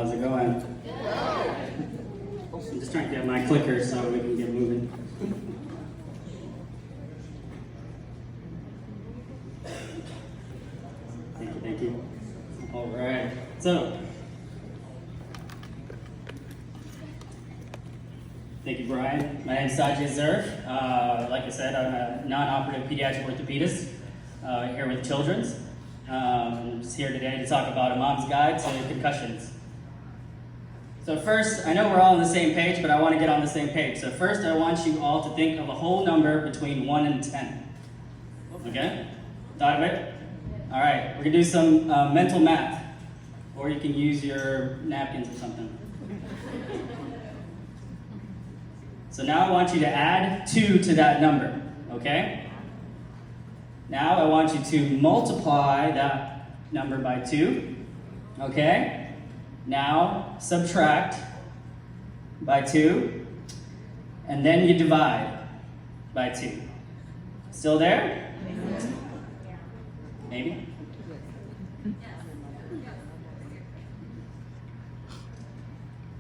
How's it going? I'm just trying to get my clicker so we can get moving. Thank you. All right. So, thank you, Brian. My name is Sajid Zerf. Like I said, I'm a non-operative pediatric orthopedist here with Children's. I'm just here today to talk about a mom's guide to concussions. So first, I know we're all on the same page, but I want to get on the same page. So first, I want you all to think of a whole number between 1 and 10. Okay? Thought of it? All right, we're going to do some mental math. Or you can use your napkins or something. So now I want you to add 2 to that number, okay? Now I want you to multiply that number by 2, okay? Now subtract by 2, and then you divide by 2. Still there? Maybe?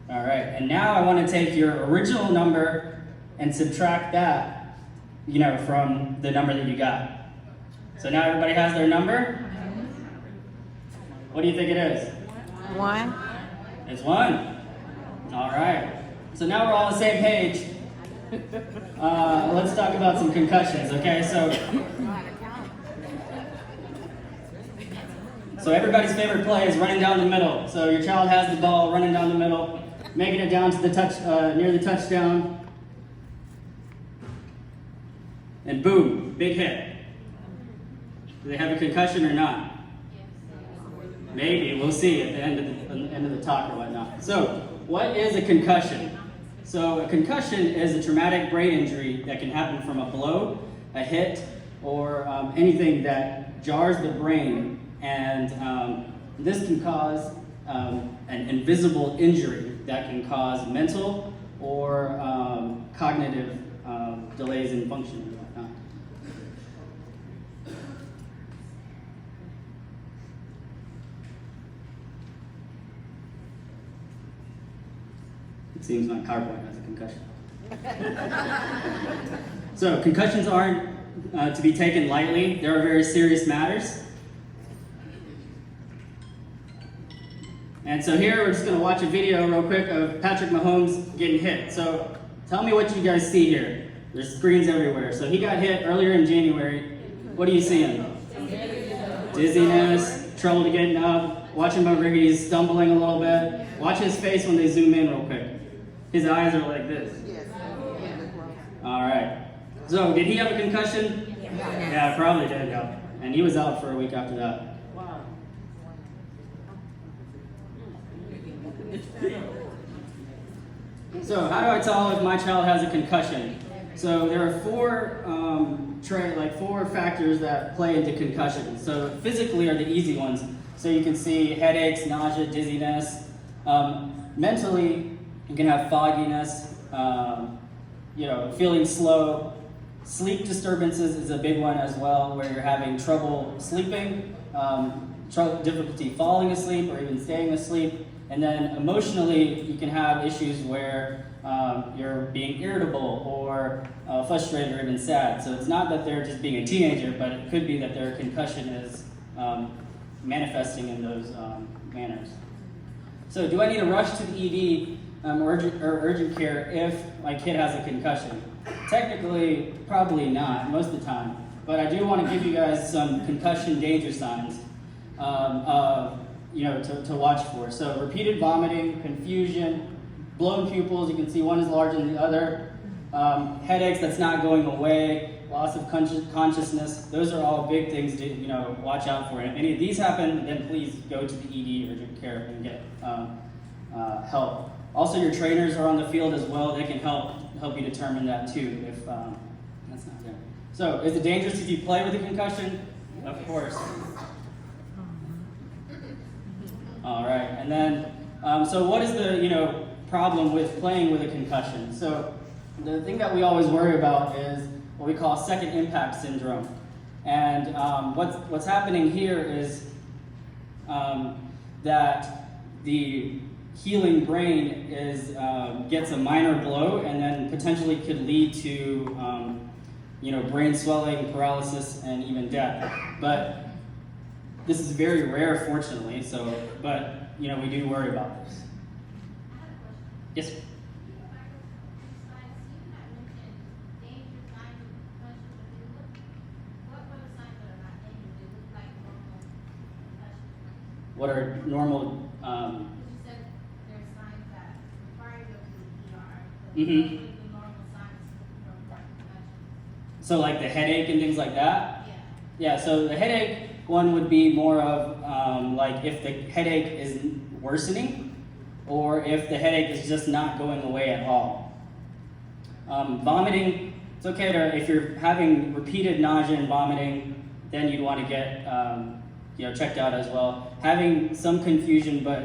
All right, and now I want to take your original number and subtract that, from the number that you got. So now everybody has their number? What do you think it is? 1. It's 1. All right. So now we're all on the same page. Let's talk about some concussions, okay? So everybody's favorite play is running down the middle. So your child has the ball running down the middle, making it down to the near the touchdown, and boom, big hit. Do they have a concussion or not? Maybe, we'll see at the end of the talk or whatnot. So, what is a concussion? So, a concussion is a traumatic brain injury that can happen from a blow, a hit, or anything that jars the brain, and this can cause an invisible injury that can cause mental or cognitive delays in functioning. It seems my carport has a concussion. So concussions aren't to be taken lightly. They are very serious matters. And so here we're just going to watch a video real quick of Patrick Mahomes getting hit. So tell me what you guys see here. There's screens everywhere. So he got hit earlier in January. What are you seeing? Dizziness, trouble to getting up. Watch him over here, he's stumbling a little bit. Watch his face when they zoom in real quick. His eyes are like this. All right. So, did he have a concussion? Yeah, probably did, yeah. And he was out for a week after that. Wow. So, how do I tell if my child has a concussion? So, there are four factors that play into concussion. So, physically are the easy ones. So, you can see headaches, nausea, dizziness. Mentally, you can have fogginess, feeling slow. Sleep disturbances is a big one as well, where you're having trouble sleeping, difficulty falling asleep or even staying asleep. And then emotionally, you can have issues where you're being irritable or frustrated or even sad. So it's not that they're just being a teenager, but it could be that their concussion is manifesting in those manners. So do I need to rush to the ED or urgent care if my kid has a concussion? Technically, probably not, most of the time. But I do want to give you guys some concussion danger signs to watch for. So repeated vomiting, confusion, blown pupils, you can see one is larger than the other, headaches that's not going away, loss of consciousness. Those are all big things to watch out for. And if any of these happen, then please go to the ED or urgent care and get help. Also, your trainers are on the field as well. They can help you determine that too if that's not there. So, is it dangerous if you play with a concussion? Of course. All right, and then so what is the problem with playing with a concussion? So, the thing that we always worry about is what we call second impact syndrome. And what's happening here is that the healing brain is gets a minor blow and then potentially could lead to brain swelling, paralysis, and even death. But this is very rare, fortunately. But we do worry about this. Yes. What are normal? You said there are signs that require you to go to the ER. The normal signs from concussion. So like the headache and things like that? Yeah. Yeah, so the headache one would be more of like if the headache is worsening or if the headache is just not going away at all. Vomiting, it's okay if you're having repeated nausea and vomiting, then you'd want to get checked out as well. Having some confusion, but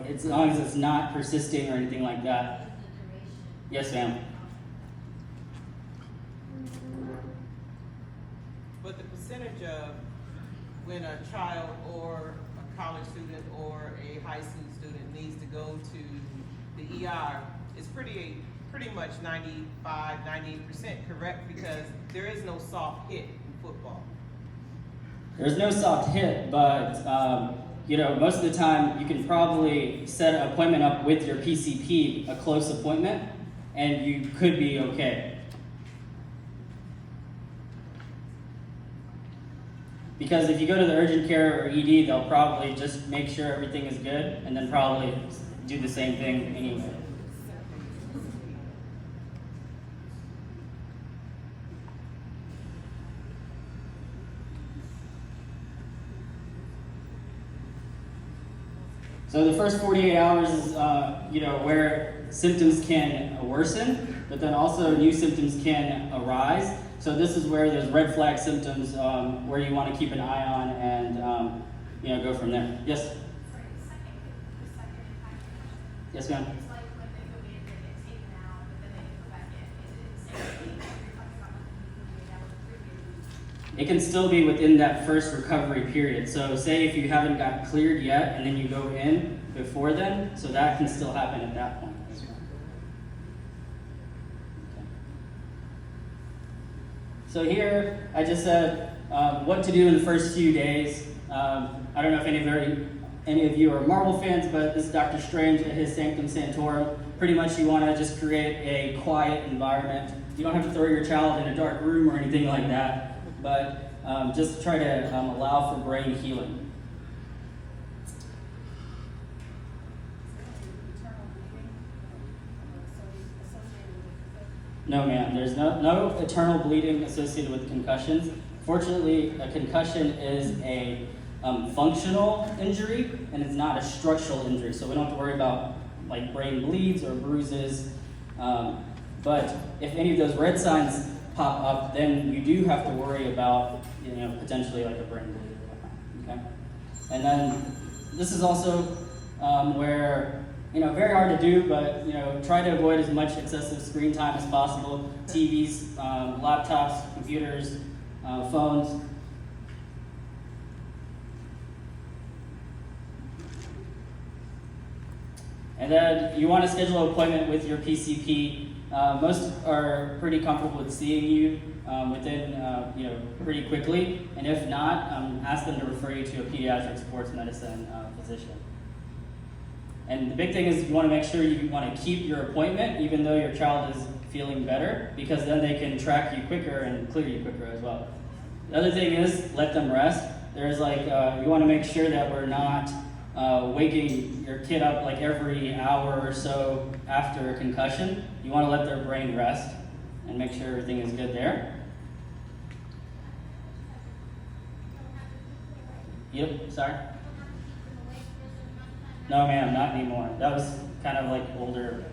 as long as it's not persisting or anything like that. Yes, ma'am. But the percentage of when a child or a college student or a high school student needs to go to the ER is pretty much 95, 98%, correct? Because there is no soft hit in football. There's no soft hit, but most of the time you can probably set an appointment up with your PCP, a close appointment, and you could be okay. Because if you go to the urgent care or ED, they'll probably just make sure everything is good, and then probably do the same thing anyway. So the first 48 hours is, where symptoms can worsen, but then also new symptoms can arise. So this is where there's red flag symptoms where you want to keep an eye on and, go from there. Yes? Yes, ma'am? It's like when they go in, they get taken out, but then they go back in. Is it the same thing? It can still be within that first recovery period. So say if you haven't got cleared yet and then you go in before then, so that can still happen at that point. Okay. So here I just said what to do in the first few days. I don't know if any of you are Marvel fans, but this is Dr. Strange at his Sanctum Sanctorum. Pretty much you want to just create a quiet environment. You don't have to throw your child in a dark room or anything like that, but just try to allow for brain healing. No, ma'am. There's no eternal bleeding associated with concussions. Fortunately, a concussion is a functional injury, and it's not a structural injury, so we don't have to worry about like brain bleeds or bruises. But if any of those red signs pop up, then you do have to worry about potentially like a brain bleed or whatnot. Okay, and then this is also where very hard to do, but try to avoid as much excessive screen time as possible. TVs, laptops, computers, phones. And then you want to schedule an appointment with your PCP. Most are pretty comfortable with seeing you within pretty quickly, and if not, ask them to refer you to a pediatric sports medicine physician. And the big thing is you want to make sure you want to keep your appointment even though your child is feeling better, because then they can track you quicker and clear you quicker as well. The other thing is let them rest. There's you want to make sure that we're not waking your kid up like every hour or so after a concussion. You want to let their brain rest and make sure everything is good there. Yep, sorry? No, ma'am, not anymore. That was kind of like older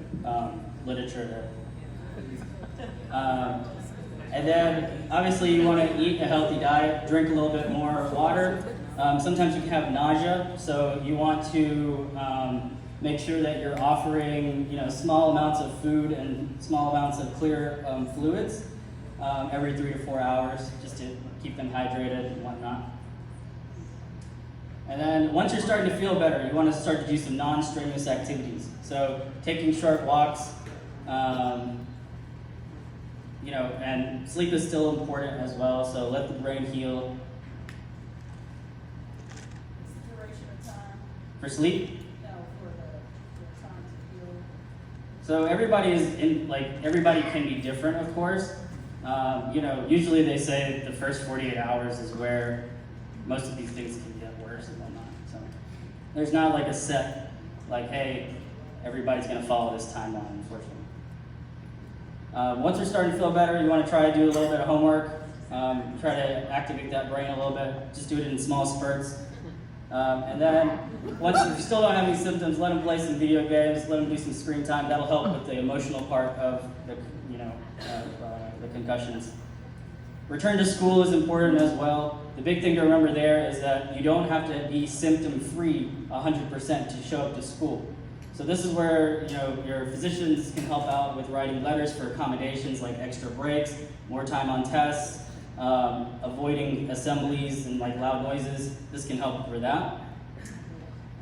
literature there. And then obviously you want to eat a healthy diet, drink a little bit more water. Sometimes you can have nausea, so you want to make sure that you're offering small amounts of food and small amounts of clear fluids every 3 to 4 hours, just to keep them hydrated and whatnot. And then once you're starting to feel better, you want to start to do some non-strenuous activities. So taking short walks, and sleep is still important as well, so let the brain heal. What's the duration of time? For sleep? No, for the time to heal. So everybody can be different, of course. Usually they say the first 48 hours is where most of these things can get worse and whatnot. So there's not like a set, hey, everybody's gonna follow this timeline, unfortunately. Once you're starting to feel better, you want to try to do a little bit of homework. Try to activate that brain a little bit. Just do it in small spurts. And then, once you still don't have any symptoms, let them play some video games. Let them do some screen time. That'll help with the emotional part of the concussions. Return to school is important as well. The big thing to remember there is that you don't have to be symptom-free 100% to show up to school. So this is where your physicians can help out with writing letters for accommodations like extra breaks, more time on tests, avoiding assemblies and loud noises. This can help for that.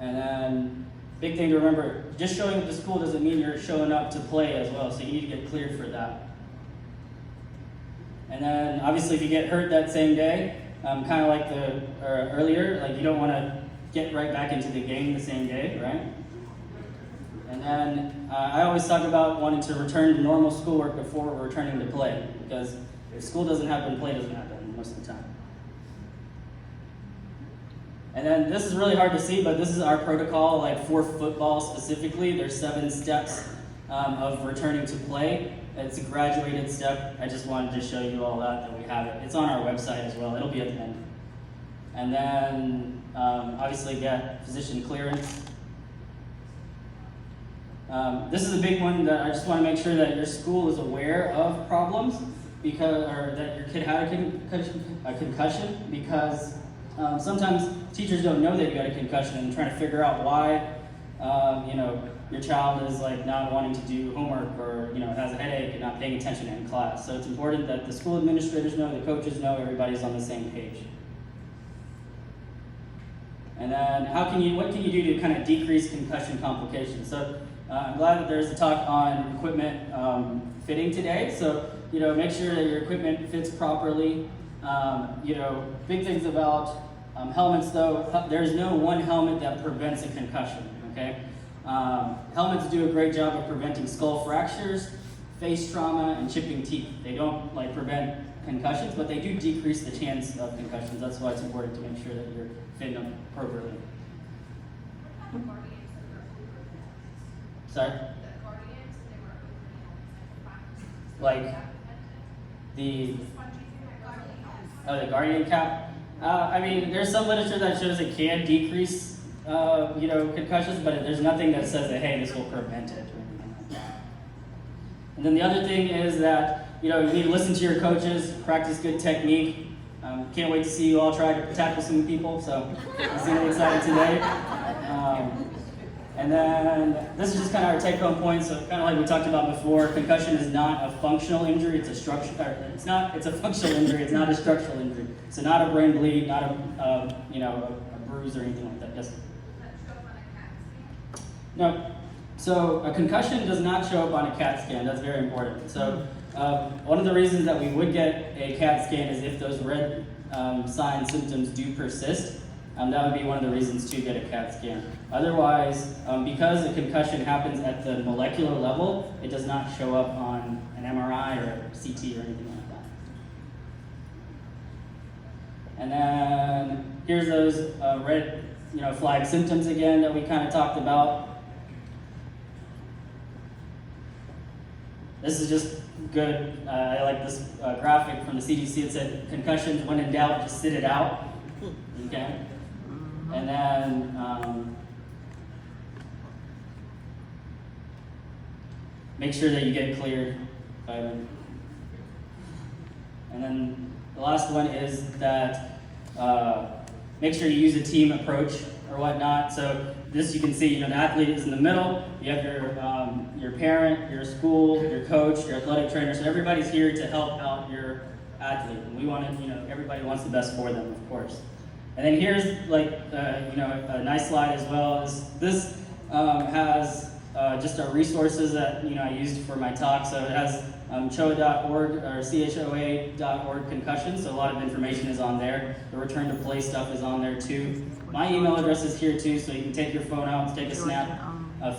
And then, big thing to remember, just showing up to school doesn't mean you're showing up to play as well, so you need to get cleared for that. And then, obviously, if you get hurt that same day, kind of like earlier, you don't want to get right back into the game the same day, right? And then I always talk about wanting to return to normal schoolwork before returning to play, because if school doesn't happen, play doesn't happen most of the time. And then this is really hard to see, but this is our protocol, for football specifically. There's 7 steps of returning to play. It's a graduated step. I just wanted to show you all that we have it. It's on our website as well. It'll be at the end. And then obviously get physician clearance. This is a big one that I just want to make sure that your school is aware of problems, or that your kid had a concussion, because sometimes teachers don't know that you got a concussion and trying to figure out why your child is not wanting to do homework, or has a headache and not paying attention in class. So it's important that the school administrators know, the coaches know, everybody's on the same page. And then what can you do to kind of decrease concussion complications? So I'm glad that there's a talk on equipment fitting today. So, make sure that your equipment fits properly. Big things about helmets though, there's no one helmet that prevents a concussion, okay? Helmets do a great job of preventing skull fractures, face trauma, and chipping teeth. They don't prevent concussions, but they do decrease the chance of concussions. That's why it's important to make sure that you're fitting them appropriately. Sorry? The Guardian cap. There's some literature that shows it can decrease, concussions, but there's nothing that says that, hey, this will prevent it or anything like that. And then the other thing is that, you need to listen to your coaches, practice good technique. Can't wait to see you all try to tackle some people, so I'm super excited today. And then this is just kind of our take-home points. So kind of like we talked about before, concussion is not a functional injury. It's a It's a functional injury. It's not a structural injury. So not a brain bleed, not a bruise or anything like that. Yes. Does that show up on a CAT scan? No. So a concussion does not show up on a CAT scan. That's very important. So one of the reasons that we would get a CAT scan is if those red sign symptoms do persist. That would be one of the reasons to get a CAT scan. Otherwise, because a concussion happens at the molecular level, it does not show up on an MRI or CT or anything like that. And then here's those red flag symptoms again that we kind of talked about. This is just good. I like this graphic from the CDC. It said, concussions, when in doubt, just sit it out. Okay? And then make sure that you get cleared by them. And then the last one is that make sure you use a team approach or whatnot. So this you can see, the athlete is in the middle. You have your parent, your school, your coach, your athletic trainer. So everybody's here to help out your athlete. And we want to, everybody wants the best for them, of course. And then here's like, a nice slide as well. This has just our resources that I used for my talk. So it has CHOA.org or CHOA.org concussion. So a lot of information is on there. The return to play stuff is on there too. My email address is here too, so you can take your phone out, take a snap.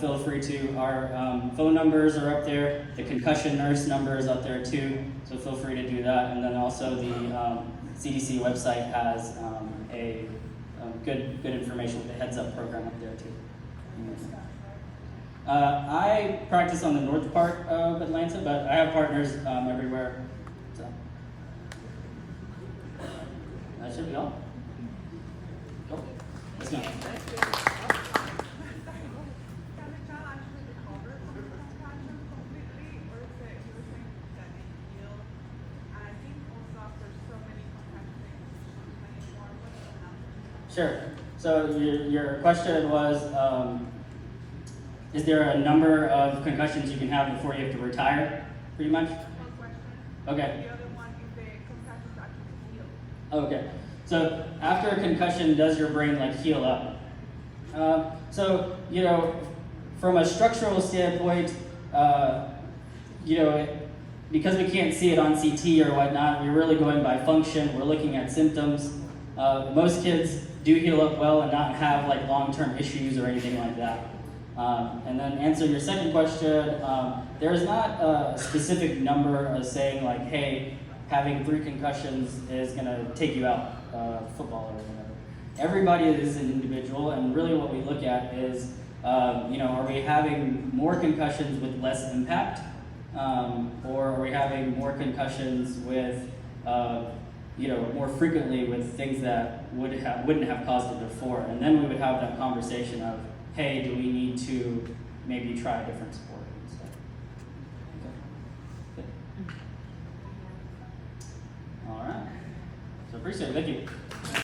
Feel free to. Our phone numbers are up there. The concussion nurse number is up there too, so feel free to do that. And then also the CDC website has a good information with the heads up program up there too. I practice on the north part of Atlanta, but I have partners everywhere. So that should be all. Cool. Let's go. Sure. So your question was, is there a number of concussions you can have before you have to retire, pretty much? One question. Okay. The other one is the concussions actually heal. Okay. So after a concussion, does your brain heal up? From a structural standpoint, because we can't see it on CT or whatnot, we're really going by function. We're looking at symptoms. Most kids do heal up well and not have long-term issues or anything like that. And then answer your second question, there is not a specific number of saying hey, having 3 concussions is going to take you out of football or whatever. Everybody is an individual, and really what we look at is, are we having more concussions with less impact, or are we having more concussions with, more frequently with things that wouldn't have caused it before, and then we would have that conversation of, hey, do we need to maybe try a different sport instead? Okay. Good. All right. So appreciate it. Thank you.